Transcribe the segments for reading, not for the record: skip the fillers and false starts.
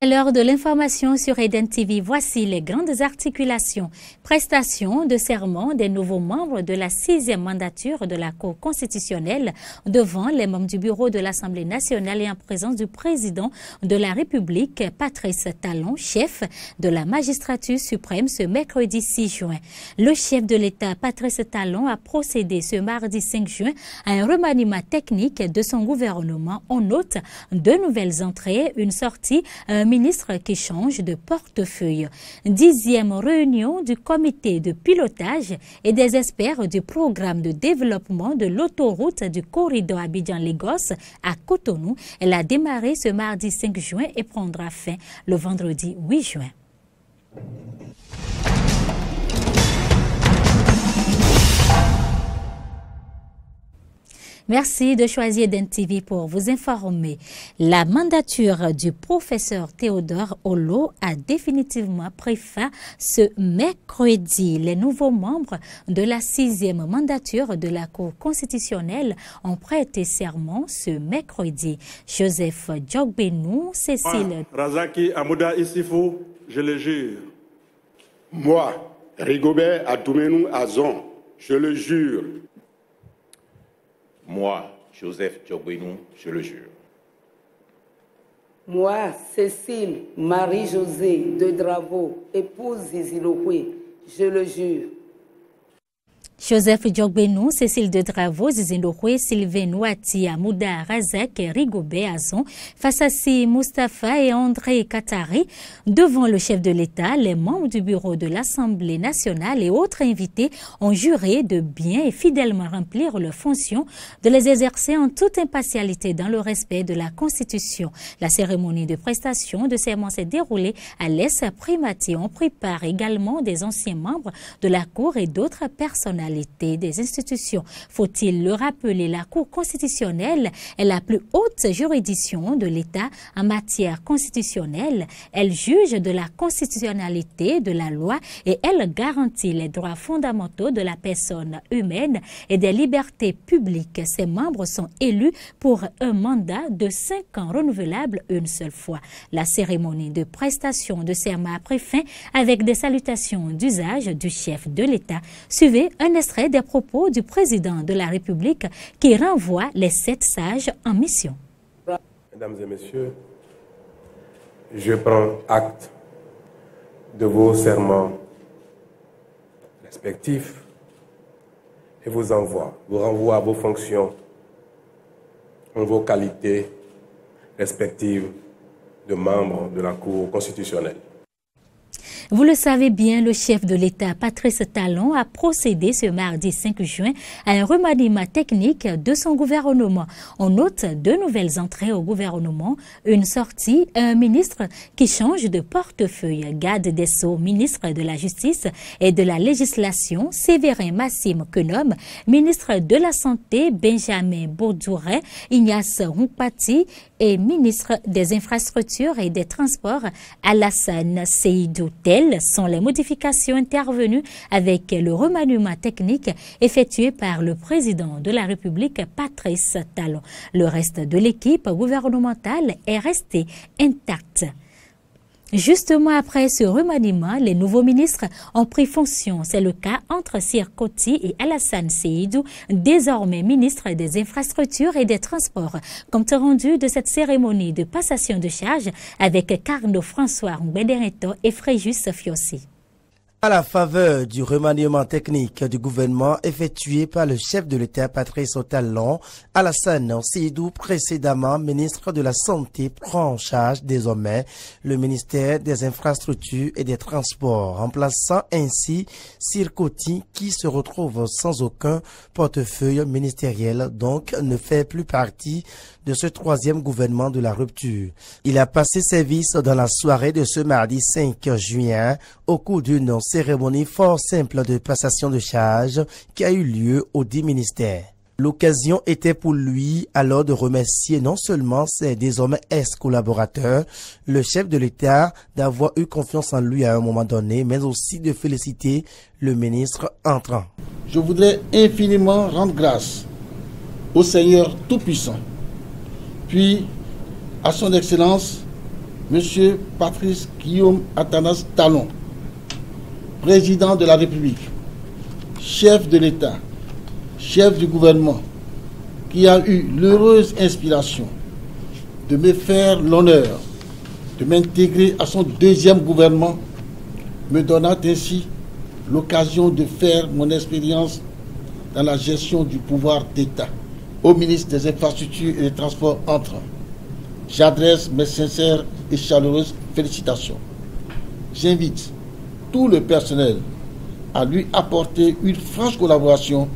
L'heure de l'information sur Eden TV, voici les grandes articulations. Prestation de serment des nouveaux membres de la 6e mandature de la Cour constitutionnelle devant les membres du bureau de l'Assemblée nationale et en présence du président de la République, Patrice Talon, chef de la magistrature suprême ce mercredi 6 juin. Le chef de l'État, Patrice Talon, a procédé ce mardi 5 juin à un remaniement technique de son gouvernement. On note 2 nouvelles entrées, une sortie, un ministre qui change de portefeuille. 10e réunion du comité de pilotage et des experts du programme de développement de l'autoroute du corridor Abidjan-Lagos à Cotonou. Elle a démarré ce mardi 5 juin et prendra fin le vendredi 8 juin. Merci de choisir Eden TV pour vous informer. La mandature du professeur Théodore Olo a définitivement pris fin ce mercredi. Les nouveaux membres de la 6e mandature de la Cour constitutionnelle ont prêté serment ce mercredi. Joseph Djogbenou, Cécile Razaki Amouda Issifou, je le jure. Moi, Rigobert Adoumenou Azon, je le jure. Moi, Joseph Djogbenou, je le jure. Moi, Cécile Marie-Josée de Dravo, épouse Zizilokwe, je le jure. Joseph Djogbenou, Cécile de Dravo, Zizindokwe, Sylvain Nouati, Amouda Razak et Rigobert Azon, Fassassi Mustafa et André Katari, devant le chef de l'État, les membres du bureau de l'Assemblée nationale et autres invités ont juré de bien et fidèlement remplir leurs fonctions, de les exercer en toute impartialité dans le respect de la Constitution. La cérémonie de prestation de serment s'est déroulée à l'Es Primati. On prit part également des anciens membres de la Cour et d'autres personnalités des institutions. Faut-il le rappeler, la Cour constitutionnelle est la plus haute juridiction de l'État en matière constitutionnelle. Elle juge de la constitutionnalité de la loi et elle garantit les droits fondamentaux de la personne humaine et des libertés publiques. Ses membres sont élus pour un mandat de 5 ans renouvelable une seule fois. La cérémonie de prestation de serment a pris fin avec des salutations d'usage du chef de l'État. Suivez un extrait des propos du président de la République qui renvoie les 7 sages en mission. Mesdames et messieurs, je prends acte de vos serments respectifs et vous renvoie à vos fonctions en vos qualités respectives de membres de la Cour constitutionnelle. Vous le savez bien, le chef de l'État, Patrice Talon, a procédé ce mardi 5 juin à un remaniement technique de son gouvernement. On note 2 nouvelles entrées au gouvernement, une sortie, un ministre qui change de portefeuille, garde des Sceaux, ministre de la Justice et de la Législation, Séverin Massime Kenom, ministre de la Santé, Benjamin Bourdouret, Ignace Roupati et ministre des Infrastructures et des Transports, Alassane Seydou. Telles sont les modifications intervenues avec le remaniement technique effectué par le président de la République, Patrice Talon. Le reste de l'équipe gouvernementale est resté intact. Justement après ce remaniement, les nouveaux ministres ont pris fonction. C'est le cas entre Sir Koti et Alassane Seydou, désormais ministre des Infrastructures et des Transports. Compte rendu de cette cérémonie de passation de charge avec Carnot François Mbedereto et Fréjus Fiossi. À la faveur du remaniement technique du gouvernement effectué par le chef de l'État Patrice Talon, Alassane Seydou, précédemment ministre de la Santé, prend en charge désormais le ministère des Infrastructures et des Transports, remplaçant ainsi Sir Koti qui se retrouve sans aucun portefeuille ministériel, donc ne fait plus partie de ce 3e gouvernement de la rupture. Il a passé service dans la soirée de ce mardi 5 juin au cours d'une cérémonie fort simple de passation de charge qui a eu lieu aux 10 ministères. L'occasion était pour lui alors de remercier non seulement ses désormais ex-collaborateurs, le chef de l'État d'avoir eu confiance en lui à un moment donné, mais aussi de féliciter le ministre entrant. Je voudrais infiniment rendre grâce au Seigneur Tout-Puissant, puis à son Excellence, M. Patrice Guillaume Athanas Talon, président de la République, chef de l'État, chef du gouvernement, qui a eu l'heureuse inspiration de me faire l'honneur de m'intégrer à son deuxième gouvernement, me donnant ainsi l'occasion de faire mon expérience dans la gestion du pouvoir d'État. Au ministre des Infrastructures et des Transports entrant, j'adresse mes sincères et chaleureuses félicitations. J'invite tout le personnel à lui apporter une franche collaboration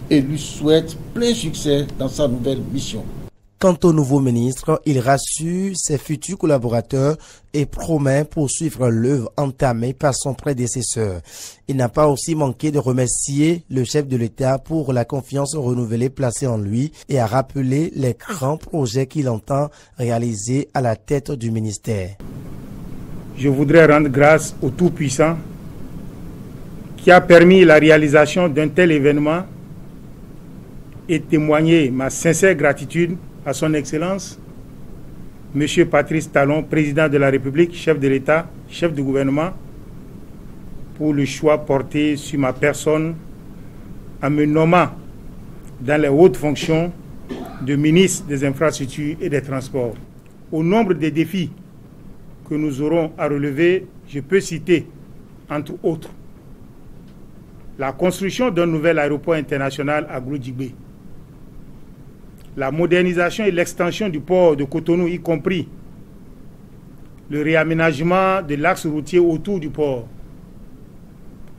et lui souhaite plein succès dans sa nouvelle mission. Quant au nouveau ministre, il rassure ses futurs collaborateurs et promet poursuivre l'œuvre entamée par son prédécesseur. Il n'a pas aussi manqué de remercier le chef de l'État pour la confiance renouvelée placée en lui et a rappelé les grands projets qu'il entend réaliser à la tête du ministère. Je voudrais rendre grâce au Tout-Puissant qui a permis la réalisation d'un tel événement et témoigner ma sincère gratitude à son Excellence, M. Patrice Talon, président de la République, chef de l'État, chef du gouvernement, pour le choix porté sur ma personne en me nommant dans les hautes fonctions de ministre des Infrastructures et des Transports. Au nombre des défis que nous aurons à relever, je peux citer, entre autres, la construction d'un nouvel aéroport international à Gouloudigbé, la modernisation et l'extension du port de Cotonou, y compris le réaménagement de l'axe routier autour du port,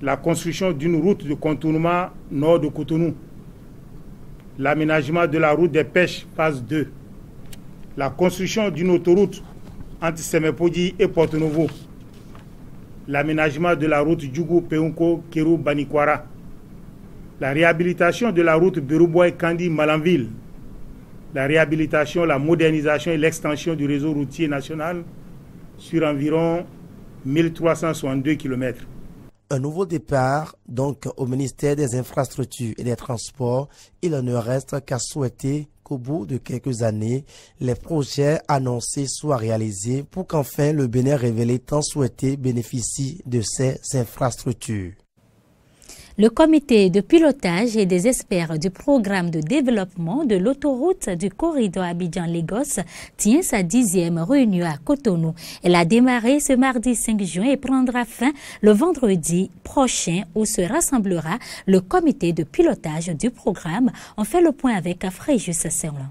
la construction d'une route de contournement nord de Cotonou, l'aménagement de la route des pêches phase 2, la construction d'une autoroute entre Semepodi et Porto-Novo, l'aménagement de la route Djougou-Peunko-Kérou-Banikwara, la réhabilitation de la route Berouboy-Kandi-Malanville, la réhabilitation, la modernisation et l'extension du réseau routier national sur environ 1362 km. Un nouveau départ, donc, au ministère des Infrastructures et des Transports. Il ne reste qu'à souhaiter qu'au bout de quelques années, les projets annoncés soient réalisés pour qu'enfin le Bénin révélé tant souhaité bénéficie de ces infrastructures. Le comité de pilotage et des experts du programme de développement de l'autoroute du corridor Abidjan-Lagos tient sa 10e réunion à Cotonou. Elle a démarré ce mardi 5 juin et prendra fin le vendredi prochain où se rassemblera le comité de pilotage du programme. On fait le point avec Fréjus Serlan.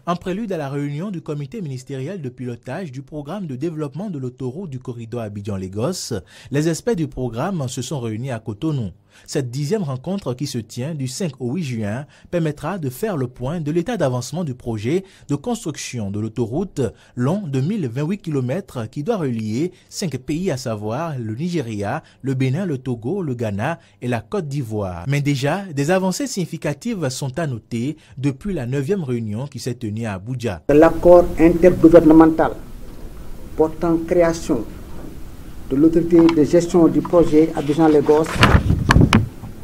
En prélude à la réunion du comité ministériel de pilotage du programme de développement de l'autoroute du corridor Abidjan-Lagos, les experts du programme se sont réunis à Cotonou. Cette 10e rencontre qui se tient du 5 au 8 juin permettra de faire le point de l'état d'avancement du projet de construction de l'autoroute long de 1028 km qui doit relier 5 pays à savoir le Nigeria, le Bénin, le Togo, le Ghana et la Côte d'Ivoire. Mais déjà, des avancées significatives sont à noter depuis la 9e réunion qui s'est tenue à Abuja. L'accord intergouvernemental portant création de l'autorité de gestion du projet Abidjan-Lagos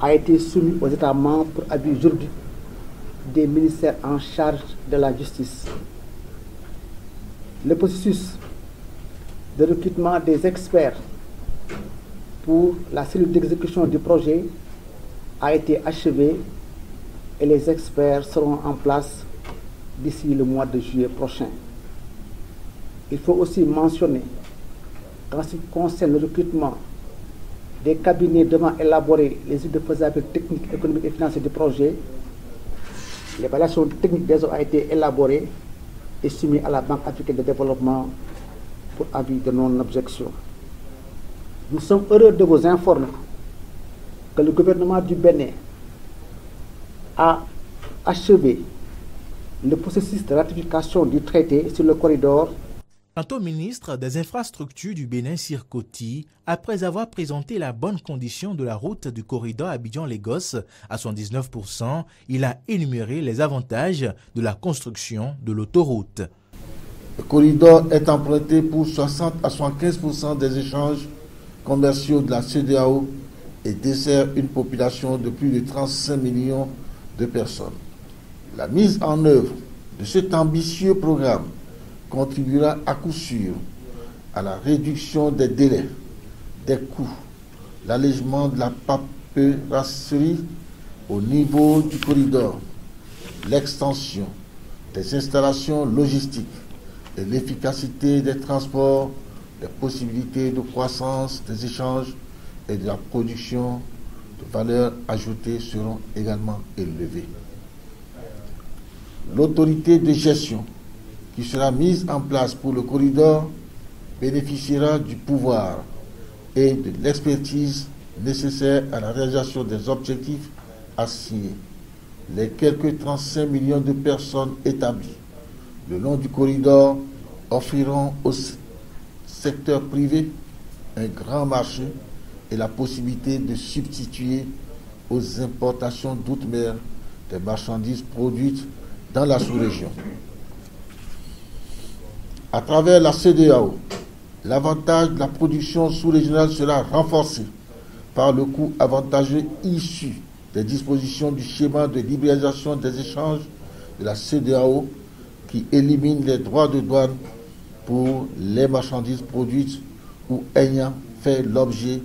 a été soumis aux États membres pour avis juridique des ministères en charge de la justice. Le processus de recrutement des experts pour la cellule d'exécution du projet a été achevé et les experts seront en place d'ici le mois de juillet prochain. Il faut aussi mentionner qu'en ce qui concerne le recrutement des cabinets devant élaborer les études de faisabilité technique, économique et financière du projet, l'évaluation technique des eaux a été élaborée et soumise à la Banque africaine de développement pour avis de non-objection. Nous sommes heureux de vous informer que le gouvernement du Bénin a achevé le processus de ratification du traité sur le corridor. Quant au ministre des Infrastructures du Bénin, Sirkoti, après avoir présenté la bonne condition de la route du corridor Abidjan-Lagos à 79%, il a énuméré les avantages de la construction de l'autoroute. Le corridor est emprunté pour 60 à 75% des échanges commerciaux de la CEDEAO et dessert une population de plus de 35 millions de personnes. La mise en œuvre de cet ambitieux programme contribuera à coup sûr à la réduction des délais, des coûts, l'allègement de la paperasserie au niveau du corridor, l'extension des installations logistiques et l'efficacité des transports, les possibilités de croissance des échanges et de la production de valeur ajoutée seront également élevées. L'autorité de gestion qui sera mise en place pour le corridor bénéficiera du pouvoir et de l'expertise nécessaires à la réalisation des objectifs assignés. Les quelques 35 millions de personnes établies le long du corridor offriront au secteur privé un grand marché et la possibilité de substituer aux importations d'outre-mer des marchandises produites dans la sous-région. À travers la CEDEAO, l'avantage de la production sous-régionale sera renforcé par le coût avantageux issu des dispositions du schéma de libéralisation des échanges de la CEDEAO qui élimine les droits de douane pour les marchandises produites ou ayant fait l'objet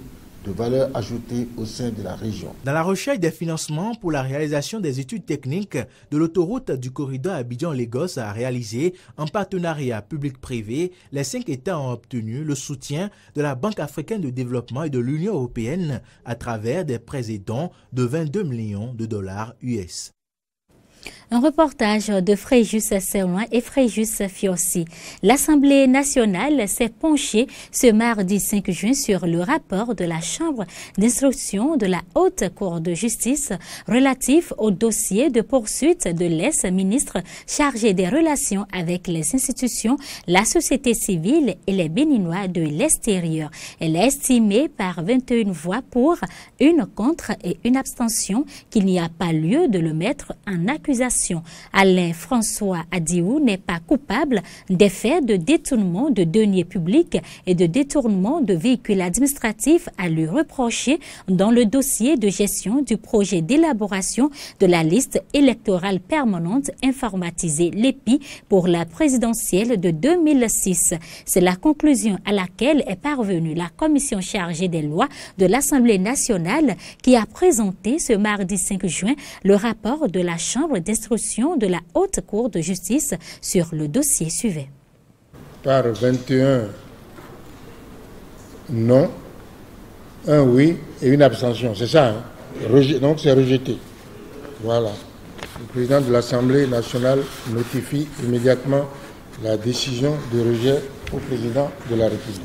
de valeur ajoutée au sein de la région. Dans la recherche des financements pour la réalisation des études techniques de l'autoroute du corridor Abidjan-Lagos à réaliser en partenariat public-privé, les 5 États ont obtenu le soutien de la Banque africaine de développement et de l'Union européenne à travers des prêts et dons de 22 millions de dollars US. Un reportage de Fréjus Serloin et Fréjus Fiossi. L'Assemblée nationale s'est penchée ce mardi 5 juin sur le rapport de la Chambre d'instruction de la Haute Cour de justice relatif au dossier de poursuite de l'ex-ministre chargé des relations avec les institutions, la société civile et les Béninois de l'extérieur. Elle a estimé par 21 voix pour, 1 contre et 1 abstention qu'il n'y a pas lieu de le mettre en accusation. Alain François Adiou n'est pas coupable des faits de détournement de deniers publics et de détournement de véhicules administratifs à lui reprocher dans le dossier de gestion du projet d'élaboration de la liste électorale permanente informatisée l'EPI pour la présidentielle de 2006. C'est la conclusion à laquelle est parvenue la commission chargée des lois de l'Assemblée nationale qui a présenté ce mardi 5 juin le rapport de la Chambre d'instruction de la Haute Cour de justice sur le dossier suivant. Par 21 non, 1 oui et 1 abstention, c'est ça, hein? Donc c'est rejeté. Voilà. Le président de l'Assemblée nationale notifie immédiatement la décision de rejet au président de la République.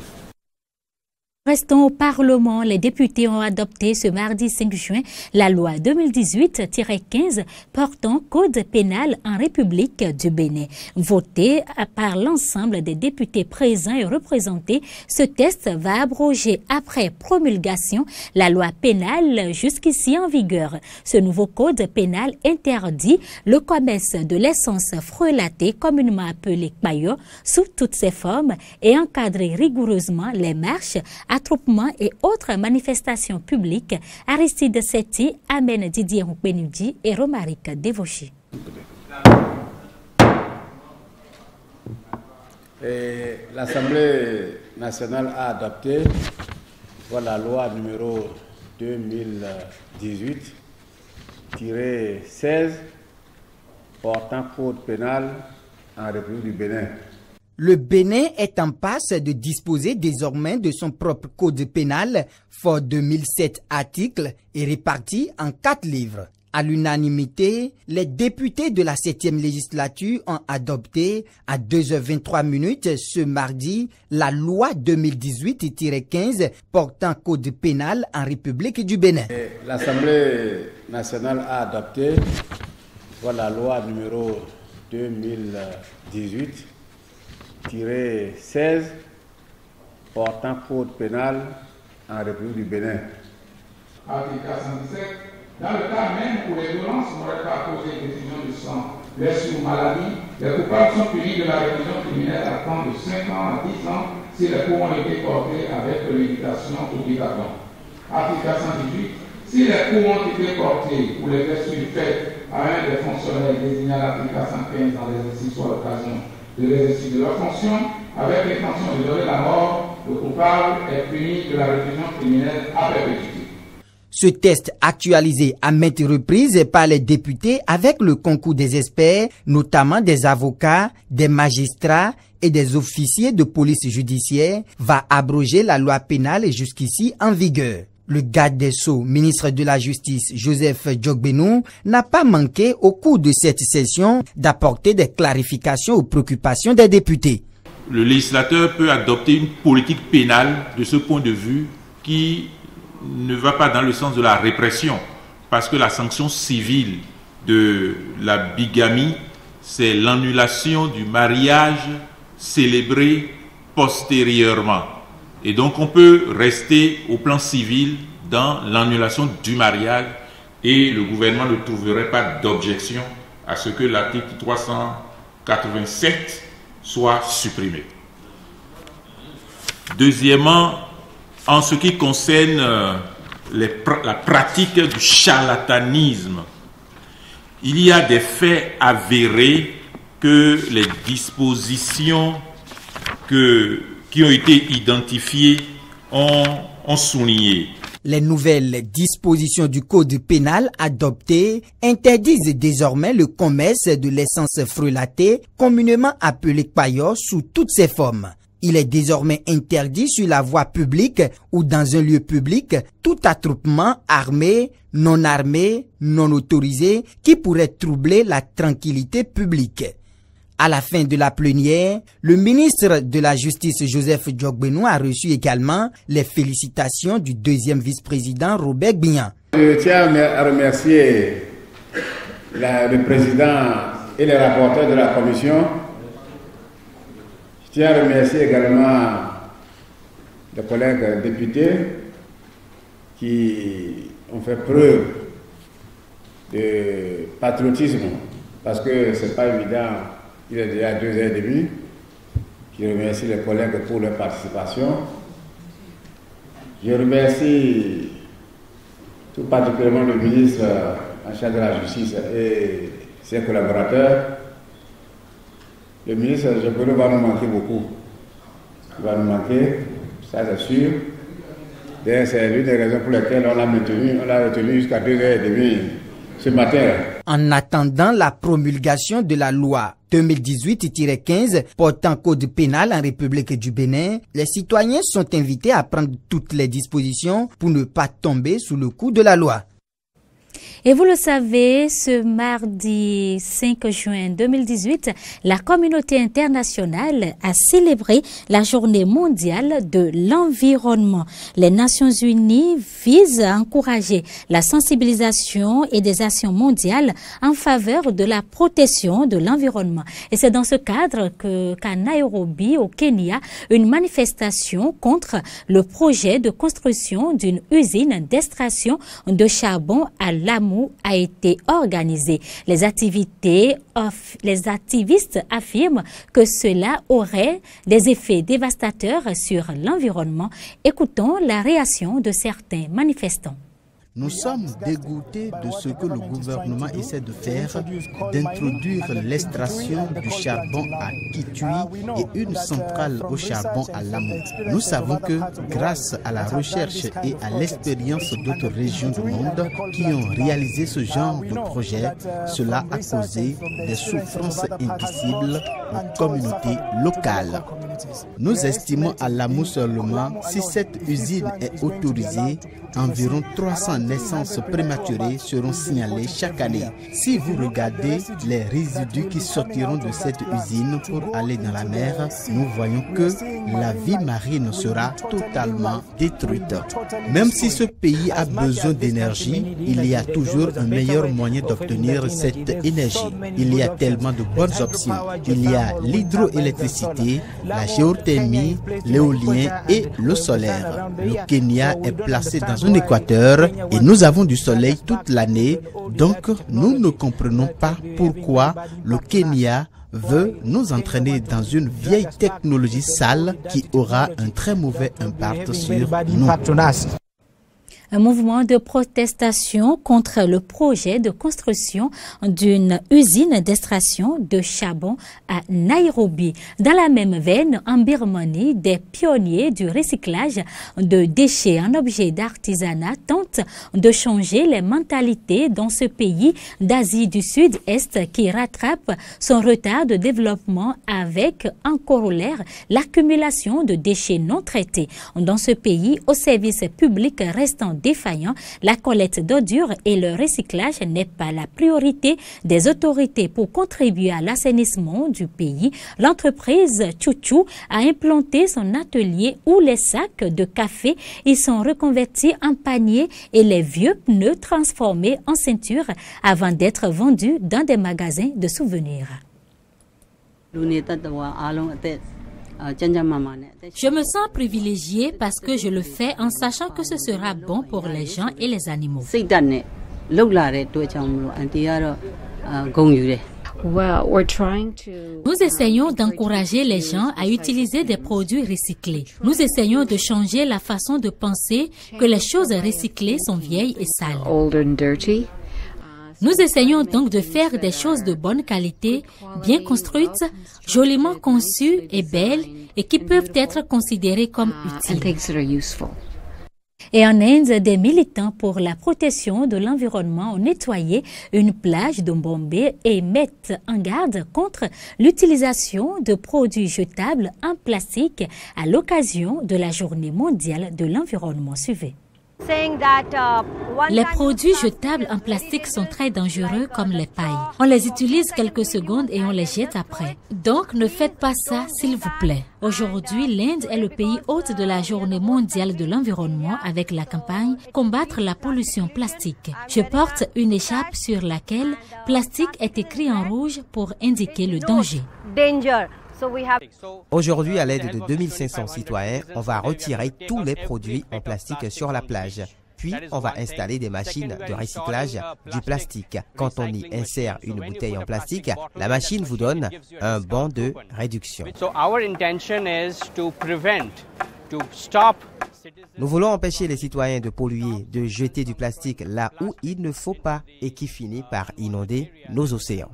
Restons au Parlement. Les députés ont adopté ce mardi 5 juin la loi 2018-15 portant code pénal en République du Bénin. Voté par l'ensemble des députés présents et représentés, ce texte va abroger après promulgation la loi pénale jusqu'ici en vigueur. Ce nouveau code pénal interdit le commerce de l'essence frelatée, communément appelée payo, sous toutes ses formes et encadre rigoureusement les marches, attroupements et autres manifestations publiques. Aristide Setti, Amen Didier Benudi et Romaric Devochi. L'Assemblée nationale a adopté la loi numéro 2018-16 portant code pénal en République du Bénin. Le Bénin est en passe de disposer désormais de son propre code pénal, fort de 1007 articles et réparti en 4 livres. À l'unanimité, les députés de la 7e législature ont adopté à 2h23 ce mardi la loi 2018-15 portant code pénal en République du Bénin. L'Assemblée nationale a adopté la loi numéro 2018-16 portant code pénal en République du Bénin. Article 417. Dans le cas même où les violences n'auraient pas causé décision de sang, blessure ou maladie, les coupables sont punis de la réclusion criminelle à temps de 5 ans à 10 ans si les coups ont été portés avec l'éducation obligatoire. Article 418. Si les coups ont été portés ou les blessures faites à un des fonctionnaires désignés à l'article 415 dans l'exercice ou à l'occasion de l'exercice de leurs fonctions avec l'intention de donner la mort, le coupable est puni de la réclusion criminelle à perpétuité. Ce test actualisé à maintes reprises par les députés avec le concours des experts, notamment des avocats, des magistrats et des officiers de police judiciaire, va abroger la loi pénale jusqu'ici en vigueur. Le garde des Sceaux, ministre de la Justice, Joseph Djogbenou, n'a pas manqué au cours de cette session d'apporter des clarifications aux préoccupations des députés. Le législateur peut adopter une politique pénale de ce point de vue qui ne va pas dans le sens de la répression, parce que la sanction civile de la bigamie, c'est l'annulation du mariage célébré postérieurement. Et donc on peut rester au plan civil dans l'annulation du mariage et le gouvernement ne trouverait pas d'objection à ce que l'article 387 soit supprimé. Deuxièmement, en ce qui concerne la pratique du charlatanisme, il y a des faits avérés que les dispositions qui ont été identifiées ont souligné. Les nouvelles dispositions du Code pénal adoptées interdisent désormais le commerce de l'essence frelatée, communément appelée paillotte, sous toutes ses formes. Il est désormais interdit sur la voie publique ou dans un lieu public tout attroupement armé, non autorisé qui pourrait troubler la tranquillité publique. À la fin de la plénière, le ministre de la Justice Joseph Djogbenou a reçu également les félicitations du deuxième vice-président Robert Bignan. Je tiens à remercier le président et les rapporteurs de la commission. Je tiens à remercier également les collègues députés qui ont fait preuve de patriotisme parce que ce n'est pas évident. Il est déjà 2h30. Je remercie les collègues pour leur participation. Je remercie tout particulièrement le ministre en charge de la Justice et ses collaborateurs. Le ministre Djogbenou va nous manquer beaucoup. Il va nous manquer, ça c'est sûr. C'est l'une des raisons pour lesquelles on l'a retenu jusqu'à 2h30 ce matin. En attendant la promulgation de la loi 2018-15 portant code pénal en République du Bénin, les citoyens sont invités à prendre toutes les dispositions pour ne pas tomber sous le coup de la loi. Et vous le savez, ce mardi 5 juin 2018, la communauté internationale a célébré la journée mondiale de l'environnement. Les Nations Unies visent à encourager la sensibilisation et des actions mondiales en faveur de la protection de l'environnement. Et c'est dans ce cadre qu'à Nairobi, au Kenya, une manifestation contre le projet de construction d'une usine d'extraction de charbon à Lamu a été organisée. Les activistes affirment que cela aurait des effets dévastateurs sur l'environnement. Écoutons la réaction de certains manifestants. Nous sommes dégoûtés de ce que le gouvernement essaie de faire, d'introduire l'extraction du charbon à Kitui et une centrale au charbon à Lamu. Nous savons que grâce à la recherche et à l'expérience d'autres régions du monde qui ont réalisé ce genre de projet, cela a causé des souffrances indicibles aux communautés locales. Nous estimons à Lamu seulement, si cette usine est autorisée, environ 300 naissances prématurées seront signalées chaque année. Si vous regardez les résidus qui sortiront de cette usine pour aller dans la mer, nous voyons que la vie marine sera totalement détruite. Même si ce pays a besoin d'énergie, il y a toujours un meilleur moyen d'obtenir cette énergie. Il y a tellement de bonnes options. Il y a l'hydroélectricité, la géothermie, l'éolien et le solaire. Le Kenya est placé dans un équateur et nous avons du soleil toute l'année, donc nous ne comprenons pas pourquoi le Kenya veut nous entraîner dans une vieille technologie sale qui aura un très mauvais impact sur nous. Un mouvement de protestation contre le projet de construction d'une usine d'extraction de charbon à Nairobi. Dans la même veine, en Birmanie, des pionniers du recyclage de déchets en objets d'artisanat tentent de changer les mentalités dans ce pays d'Asie du Sud-Est qui rattrape son retard de développement avec en corollaire l'accumulation de déchets non traités. Dans ce pays, aux services publics restant défaillants, la collecte d'ordures et le recyclage n'est pas la priorité des autorités pour contribuer à l'assainissement du pays. L'entreprise Chouchou a implanté son atelier où les sacs de café y sont reconvertis en paniers et les vieux pneus transformés en ceinture avant d'être vendus dans des magasins de souvenirs. Je me sens privilégiée parce que je le fais en sachant que ce sera bon pour les gens et les animaux. Nous essayons d'encourager les gens à utiliser des produits recyclés. Nous essayons de changer la façon de penser que les choses recyclées sont vieilles et sales. Nous essayons donc de faire des choses de bonne qualité, bien construites, joliment conçues et belles, et qui peuvent être considérées comme utiles. Et en Inde, des militants pour la protection de l'environnement ont nettoyé une plage de Bombay et mettent en garde contre l'utilisation de produits jetables en plastique à l'occasion de la Journée mondiale de l'environnement. Suivez. Les produits jetables en plastique sont très dangereux comme les pailles. On les utilise quelques secondes et on les jette après. Donc ne faites pas ça s'il vous plaît. Aujourd'hui, l'Inde est le pays hôte de la Journée mondiale de l'environnement avec la campagne « Combattre la pollution plastique ». Je porte une écharpe sur laquelle « Plastique » est écrit en rouge pour indiquer le danger. Aujourd'hui, à l'aide de 2500 citoyens, on va retirer tous les produits en plastique sur la plage. Puis, on va installer des machines de recyclage du plastique. Quand on y insère une bouteille en plastique, la machine vous donne un bon de réduction. Nous voulons empêcher les citoyens de polluer, de jeter du plastique là où il ne faut pas et qui finit par inonder nos océans.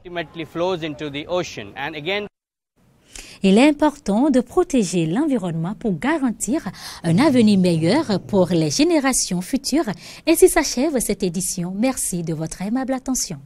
Il est important de protéger l'environnement pour garantir un avenir meilleur pour les générations futures. Ainsi s'achève cette édition. Merci de votre aimable attention.